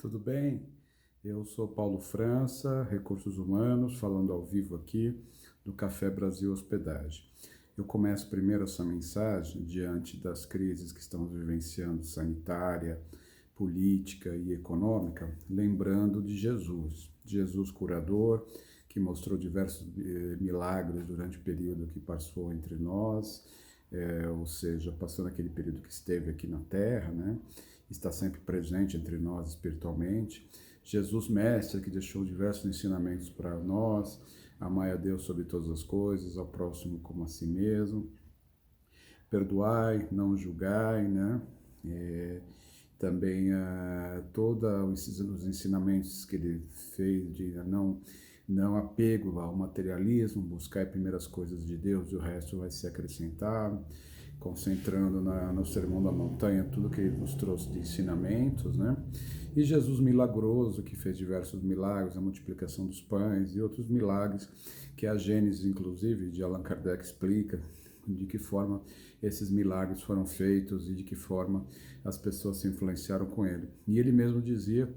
Tudo bem? Eu sou Paulo França, Recursos Humanos, falando ao vivo aqui do Café Brasil Hospedagem. Eu começo primeiro essa mensagem diante das crises que estamos vivenciando, sanitária, política e econômica, lembrando de Jesus curador, que mostrou diversos milagres durante o período que passou entre nós, ou seja, passando aquele período que esteve aqui na Terra, né? Está sempre presente entre nós espiritualmente. Jesus Mestre, que deixou diversos ensinamentos para nós: amai a Deus sobre todas as coisas, ao próximo como a si mesmo, perdoai, não julgai, né? Também todos os ensinamentos que ele fez de não apego ao materialismo, buscar primeiro as coisas de Deus e o resto vai ser acrescentado, concentrando no Sermão da Montanha tudo que ele nos trouxe de ensinamentos, né? E Jesus milagroso, que fez diversos milagres, a multiplicação dos pães e outros milagres que a Gênesis, inclusive, de Allan Kardec explica de que forma esses milagres foram feitos e de que forma as pessoas se influenciaram com ele. E ele mesmo dizia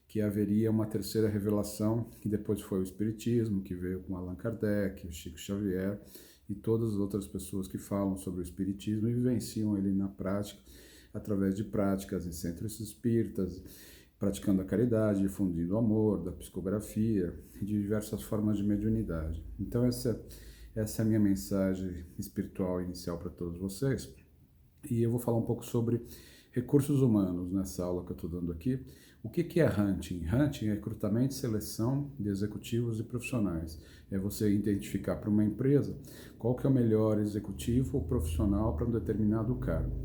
que haveria uma terceira revelação, que depois foi o Espiritismo, que veio com Allan Kardec, o Chico Xavier e todas as outras pessoas que falam sobre o Espiritismo e vivenciam ele na prática, através de práticas em centros espíritas, praticando a caridade, difundindo o amor, da psicografia e de diversas formas de mediunidade. Então essa é a minha mensagem espiritual inicial para todos vocês. E eu vou falar um pouco sobre recursos humanos nessa aula que eu estou dando aqui. O que é hunting? Hunting é recrutamento e seleção de executivos e profissionais. É você identificar para uma empresa qual que é o melhor executivo ou profissional para um determinado cargo.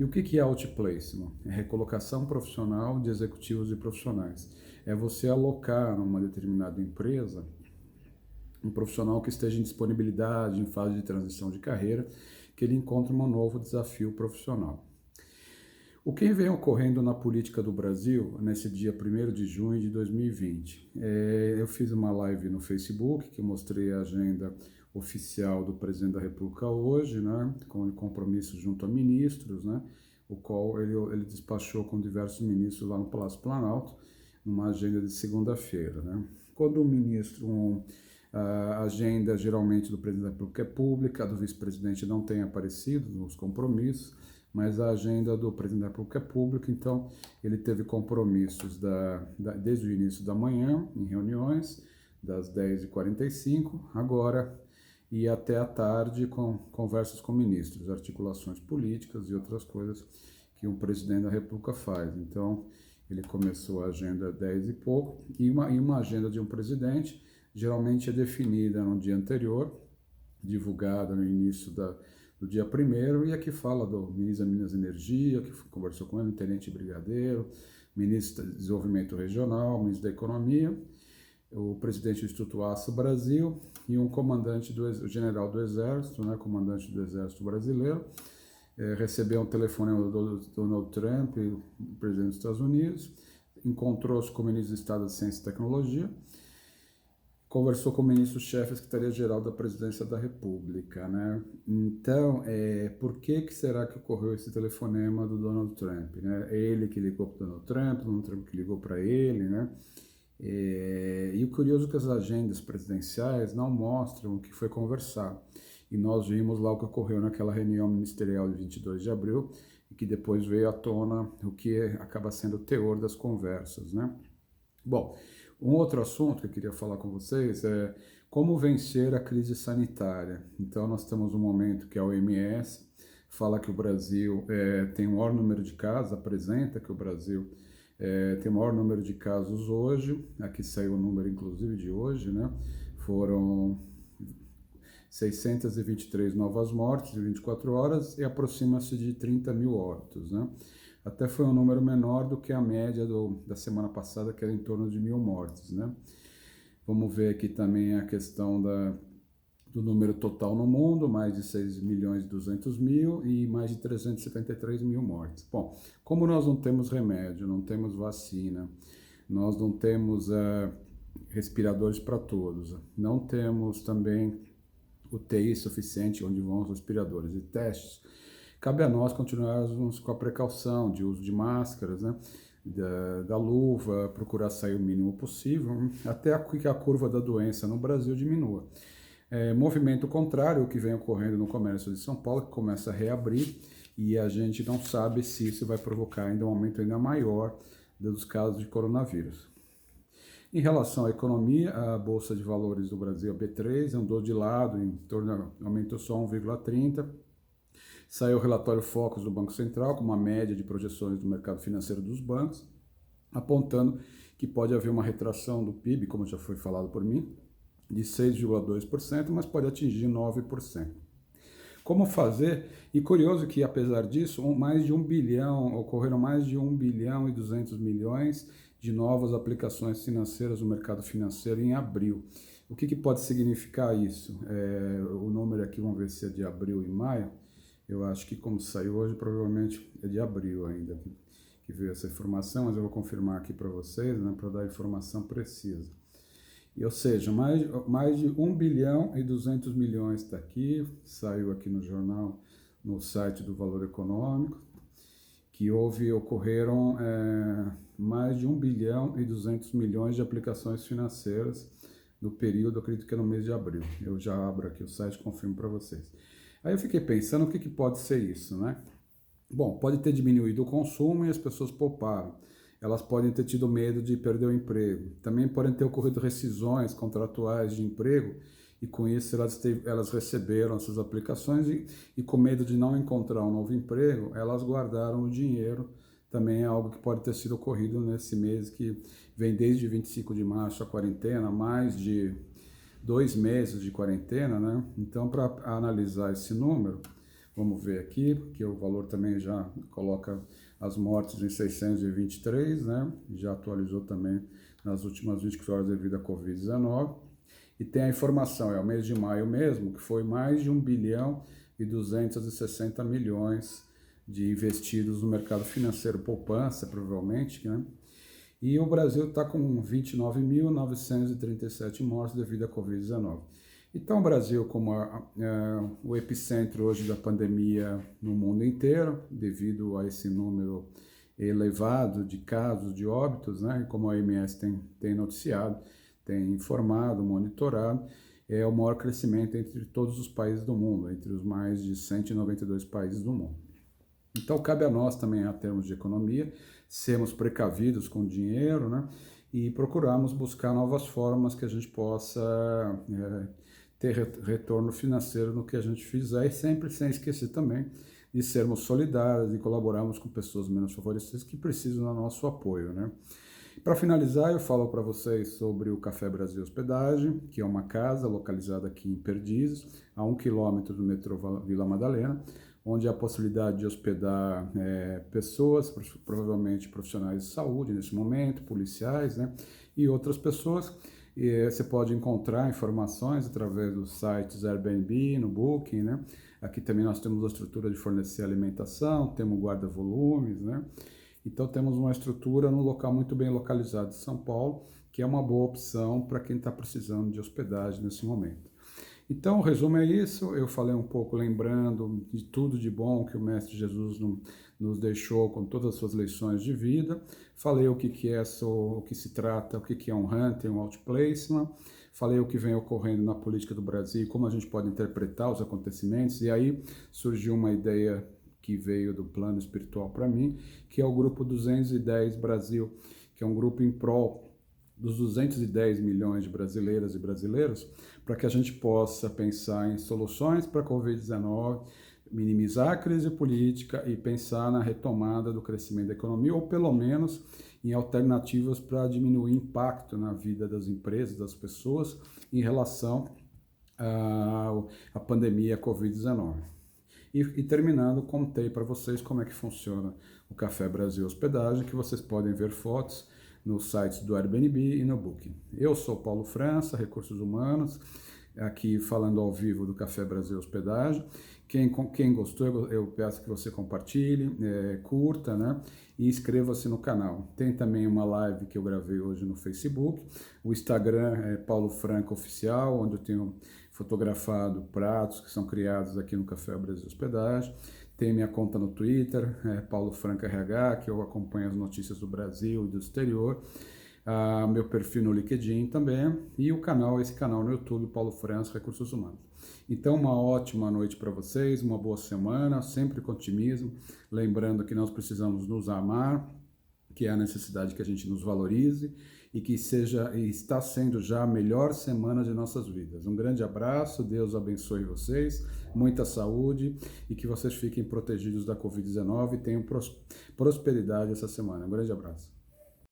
E o que é outplacement? É recolocação profissional de executivos e profissionais. É você alocar numa determinada empresa um profissional que esteja em disponibilidade, em fase de transição de carreira, que ele encontre um novo desafio profissional. O que vem ocorrendo na política do Brasil nesse dia 1º de junho de 2020? Eu fiz uma live no Facebook que eu mostrei a agenda oficial do presidente da República hoje, né, com compromissos junto a ministros, né, o qual ele despachou com diversos ministros lá no Palácio Planalto, numa agenda de segunda-feira, né. Quando o ministro, a agenda geralmente do presidente da República é pública, a do vice-presidente não tem aparecido nos compromissos, mas a agenda do presidente da República é pública, então ele teve compromissos desde o início da manhã, em reuniões, das 10h45, agora, e até à tarde com conversas com ministros, articulações políticas e outras coisas que um presidente da República faz. Então, ele começou a agenda 10 e pouco, e uma agenda de um presidente geralmente é definida no dia anterior, divulgada no início do dia 1º, e aqui fala do ministro da Minas e Energia, que conversou com ele, o tenente brigadeiro, ministro do Desenvolvimento Regional, ministro da Economia, o presidente do Instituto Aço Brasil e um comandante o general do Exército, né, comandante do Exército Brasileiro, recebeu um telefonema do Donald Trump, o presidente dos Estados Unidos, encontrou-se com o ministro do Estado de Ciência e Tecnologia, conversou com o ministro-chefe da Secretaria-Geral da Presidência da República, né? Então, por que será que ocorreu esse telefonema do Donald Trump, né? É ele que ligou para o Donald Trump que ligou para ele, né? E o curioso é que as agendas presidenciais não mostram o que foi conversado. E nós vimos lá o que ocorreu naquela reunião ministerial de 22 de abril, e que depois veio à tona o que acaba sendo o teor das conversas, né? Bom, um outro assunto que eu queria falar com vocês é como vencer a crise sanitária. Então, nós temos um momento que a OMS fala que o Brasil tem o maior número de casos, apresenta que o Brasil tem o maior número de casos hoje. Aqui saiu o número, inclusive, de hoje, né? Foram 623 novas mortes em 24 horas e aproxima-se de 30 mil óbitos, né? Até foi um número menor do que a média da semana passada, que era em torno de 1.000 mortes, né? Vamos ver aqui também a questão do número total no mundo, mais de 6.200.000 e mais de 373 mil mortes. Bom, como nós não temos remédio, não temos vacina, nós não temos respiradores para todos, não temos também UTI suficiente onde vão os respiradores e testes, cabe a nós continuarmos com a precaução de uso de máscaras, né? da luva, procurar sair o mínimo possível, até que a curva da doença no Brasil diminua. Movimento contrário, o que vem ocorrendo no comércio de São Paulo, que começa a reabrir, e a gente não sabe se isso vai provocar ainda um aumento ainda maior dos casos de coronavírus. Em relação à economia, a Bolsa de Valores do Brasil, a B3, andou de lado, aumentou só 1,30%. Saiu o relatório Focus do Banco Central, com uma média de projeções do mercado financeiro dos bancos, apontando que pode haver uma retração do PIB, como já foi falado por mim, de 6,2%, mas pode atingir 9%. Como fazer? E curioso que, apesar disso, ocorreram mais de 1 bilhão e 200 milhões de novas aplicações financeiras no mercado financeiro em abril. O que pode significar isso? O número aqui, vamos ver se é de abril e maio. Eu acho que, como saiu hoje, provavelmente é de abril ainda que veio essa informação, mas eu vou confirmar aqui para vocês, né, para dar a informação precisa. Ou seja, mais de 1 bilhão e 200 milhões está aqui, saiu aqui no jornal, no site do Valor Econômico, que ocorreram mais de 1 bilhão e 200 milhões de aplicações financeiras no período, acredito que é no mês de abril. Eu já abro aqui o site e confirmo para vocês. Aí eu fiquei pensando o que pode ser isso, né? Bom, pode ter diminuído o consumo e as pessoas pouparam. Elas podem ter tido medo de perder o emprego. Também podem ter ocorrido rescisões contratuais de emprego e com isso elas receberam essas aplicações e com medo de não encontrar um novo emprego, elas guardaram o dinheiro. Também é algo que pode ter sido ocorrido nesse mês que vem desde 25 de março a quarentena, mais de 2 meses de quarentena, né? Então, para analisar esse número, vamos ver aqui, porque o valor também já coloca as mortes em 623, né? Já atualizou também nas últimas 24 horas devido à Covid-19. E tem a informação, é o mês de maio mesmo, que foi mais de 1 bilhão e 260 milhões de investidos no mercado financeiro, poupança, provavelmente, né? E o Brasil está com 29.937 mortes devido à Covid-19. Então, o Brasil, como o epicentro hoje da pandemia no mundo inteiro, devido a esse número elevado de casos, de óbitos, né, como a OMS tem noticiado, tem informado, monitorado, é o maior crescimento entre todos os países do mundo, entre os mais de 192 países do mundo. Então, cabe a nós também, a termos de economia, sermos precavidos com o dinheiro, né? E procurarmos buscar novas formas que a gente possa ter retorno financeiro no que a gente fizer, e sempre sem esquecer também de sermos solidários e colaborarmos com pessoas menos favorecidas que precisam do nosso apoio, né? Para finalizar, eu falo para vocês sobre o Café Brasil Hospedagem, que é uma casa localizada aqui em Perdizes, a 1 quilômetro do metrô Vila Madalena, onde há a possibilidade de hospedar pessoas, provavelmente profissionais de saúde nesse momento, policiais, né, e outras pessoas. E você pode encontrar informações através dos sites Airbnb, no Booking, né? Aqui também nós temos a estrutura de fornecer alimentação, temos guarda-volumes, né? Então temos uma estrutura num local muito bem localizado de São Paulo, que é uma boa opção para quem está precisando de hospedagem nesse momento. Então, o resumo é isso. Eu falei um pouco lembrando de tudo de bom que o Mestre Jesus nos deixou com todas as suas lições de vida. Falei o que é o que se trata, o que é um hunting, um outplacement. Falei o que vem ocorrendo na política do Brasil e como a gente pode interpretar os acontecimentos. E aí surgiu uma ideia que veio do plano espiritual para mim, que é o Grupo 210 Brasil, que é um grupo em prol dos 210 milhões de brasileiras e brasileiros, para que a gente possa pensar em soluções para a Covid-19, minimizar a crise política e pensar na retomada do crescimento da economia, ou pelo menos em alternativas para diminuir o impacto na vida das empresas, das pessoas, em relação à pandemia Covid-19. E terminando, contei para vocês como é que funciona o Café Brasil Hospedagem, que vocês podem ver fotos nos sites do Airbnb e no Booking. Eu sou Paulo França, Recursos Humanos, aqui falando ao vivo do Café Brasil Hospedagem. Quem gostou, eu peço que você compartilhe, curta, né? E inscreva-se no canal. Tem também uma live que eu gravei hoje no Facebook. O Instagram é Paulo Franco Oficial, onde eu tenho fotografado pratos que são criados aqui no Café Brasil Hospedagem. Tem minha conta no Twitter, Paulo Franca RH, que eu acompanho as notícias do Brasil e do exterior. Meu perfil no LinkedIn também. E esse canal no YouTube, Paulo França, Recursos Humanos. Então, uma ótima noite para vocês, uma boa semana, sempre com otimismo. Lembrando que nós precisamos nos amar, que é a necessidade que a gente nos valorize e que está sendo já a melhor semana de nossas vidas. Um grande abraço, Deus abençoe vocês, muita saúde e que vocês fiquem protegidos da Covid-19 e tenham prosperidade essa semana. Um grande abraço.